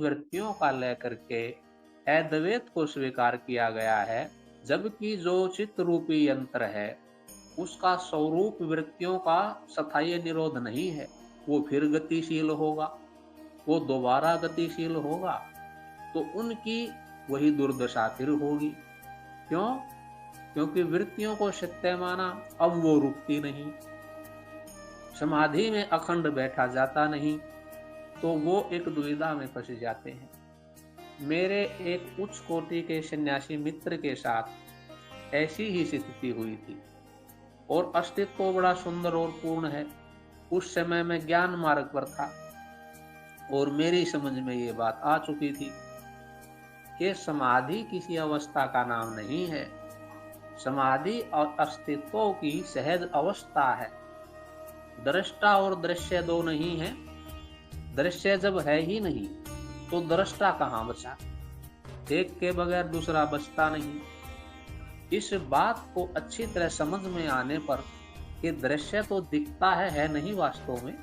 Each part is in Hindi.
वृत्तियों का लेकर के अद्वैत को स्वीकार किया गया है, जबकि जो चित्त रूपी यंत्र है उसका स्वरूप वृत्तियों का स्थायी निरोध नहीं है। वो फिर गतिशील होगा, वो दोबारा गतिशील होगा, तो उनकी वही दुर्दशा फिर होगी। क्यों? क्योंकि वृत्तियों को सत्य माना, अब वो रुकती नहीं, समाधि में अखंड बैठा जाता नहीं, तो वो एक दुविधा में फंस जाते हैं। मेरे एक उच्च कोटि के सन्यासी मित्र के साथ ऐसी ही स्थिति हुई थी, और अस्तित्व तो बड़ा सुंदर और पूर्ण है। उस समय मैं ज्ञान मार्ग पर था, और मेरी समझ में ये बात आ चुकी थी कि समाधि किसी अवस्था का नाम नहीं है। समाधि और अस्तित्व की सहज अवस्था है। दृष्टा और दृश्य दो नहीं है। दृश्य जब है ही नहीं, तो दृष्टा कहाँ बचा? एक के बगैर दूसरा बचता नहीं। इस बात को अच्छी तरह समझ में आने पर कि दृश्य तो दिखता है नहीं वास्तव में।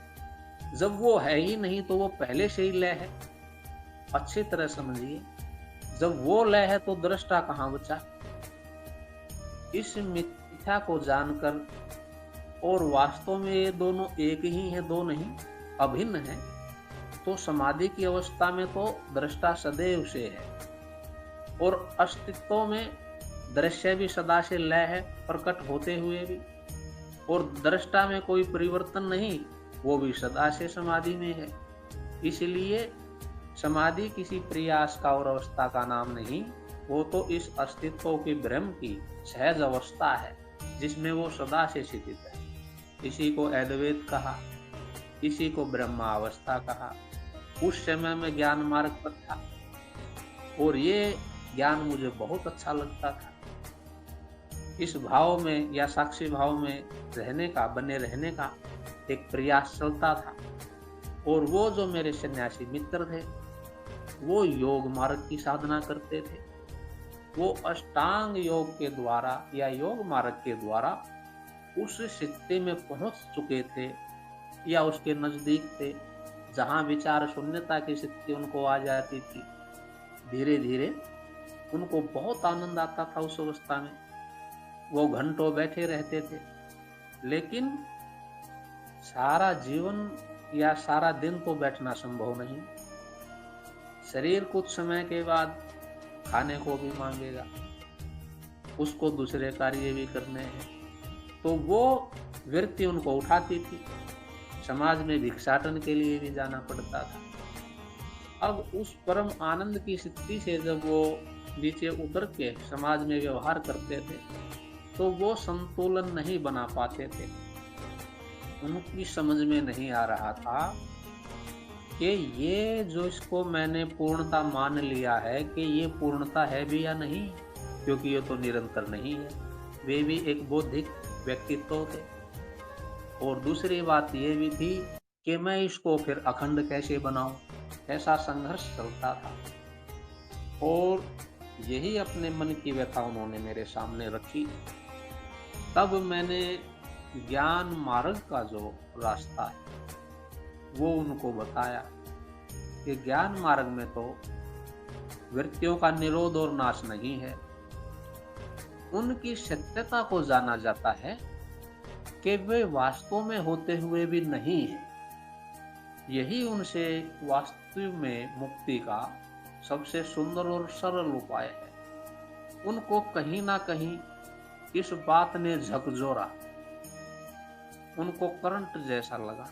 जब वो है ही नहीं तो वो पहले से ही लय है। अच्छी तरह समझिए, जब वो लय है तो दृष्टा कहाँ बचा? इस मिथ्या को जानकर, और वास्तव में ये दोनों एक ही है, दो नहीं, अभिन्न है, तो समाधि की अवस्था में तो दृष्टा सदैव से है, और अस्तित्व में दृश्य भी सदा से लय है, प्रकट होते हुए भी, और दृष्टा में कोई परिवर्तन नहीं, वो भी सदा से समाधि में है। इसलिए समाधि किसी प्रयास का और अवस्था का नाम नहीं, वो तो इस अस्तित्व के ब्रह्म की सहज अवस्था है, जिसमें वो सदा से स्थित है। इसी को अद्वैत कहा, इसी को ब्रह्मावस्था कहा। उस समय में ज्ञान मार्ग पर था, और ये ज्ञान मुझे बहुत अच्छा लगता था। इस भाव में या साक्षी भाव में रहने का, बने रहने का एक प्रयास चलता था। और वो जो मेरे सन्यासी मित्र थे, वो योग मार्ग की साधना करते थे। वो अष्टांग योग के द्वारा या योग मार्ग के द्वारा उस स्थिति में पहुंच चुके थे, या उसके नजदीक थे, जहां विचार शून्यता की स्थिति उनको आ जाती थी। धीरे धीरे उनको बहुत आनंद आता था उस अवस्था में। वो घंटों बैठे रहते थे, लेकिन सारा जीवन या सारा दिन तो बैठना संभव नहीं। शरीर कुछ समय के बाद खाने को भी मांगेगा, उसको दूसरे कार्य भी करने हैं, तो वो वृत्ति उनको उठाती थी। समाज में भिक्षाटन के लिए भी जाना पड़ता था। अब उस परम आनंद की स्थिति से जब वो नीचे उतर के समाज में व्यवहार करते थे, तो वो संतुलन नहीं बना पाते थे। उनकी समझ में नहीं आ रहा था कि ये जो इसको मैंने पूर्णता मान लिया है, कि ये पूर्णता है भी या नहीं, क्योंकि ये तो निरंतर नहीं है। वे भी एक बौद्धिक व्यक्तित्व थे, और दूसरी बात ये भी थी कि मैं इसको फिर अखंड कैसे बनाऊं। ऐसा संघर्ष चलता था, और यही अपने मन की व्यथा उन्होंने मेरे सामने रखी। तब मैंने ज्ञान मार्ग का जो रास्ता है वो उनको बताया कि ज्ञान मार्ग में तो वृत्तियों का निरोध और नाश नहीं है। उनकी सत्यता को जाना जाता है कि वे वास्तव में होते हुए भी नहीं है। यही उनसे वास्तव में मुक्ति का सबसे सुंदर और सरल उपाय है। उनको कहीं ना कहीं इस बात ने झकझोरा, उनको करंट जैसा लगा,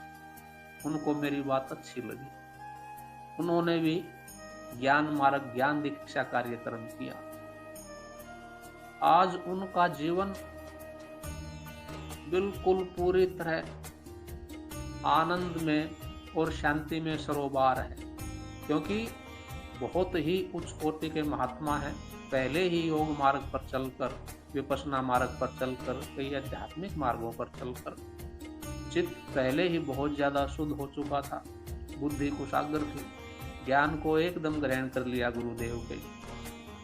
उनको मेरी बात अच्छी लगी। उन्होंने भी ज्ञान मार्ग, ज्ञान दीक्षा कार्यक्रम किया। आज उनका जीवन बिल्कुल पूरी तरह आनंद में और शांति में सरोबार है, क्योंकि बहुत ही उच्च कोटि के महात्मा हैं। पहले ही योग मार्ग पर चलकर, विपश्यना मार्ग पर चलकर, कई आध्यात्मिक मार्गों पर चलकर चित्त पहले ही बहुत ज्यादा शुद्ध हो चुका था, बुद्धि कुशाग्र थी, ज्ञान को एकदम ग्रहण कर लिया गुरुदेव के,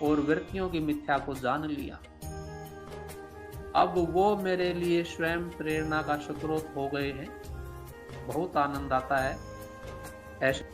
और वृत्तियों की मिथ्या को जान लिया। अब वो मेरे लिए स्वयं प्रेरणा का स्रोत हो गए हैं। बहुत आनंद आता है ऐसे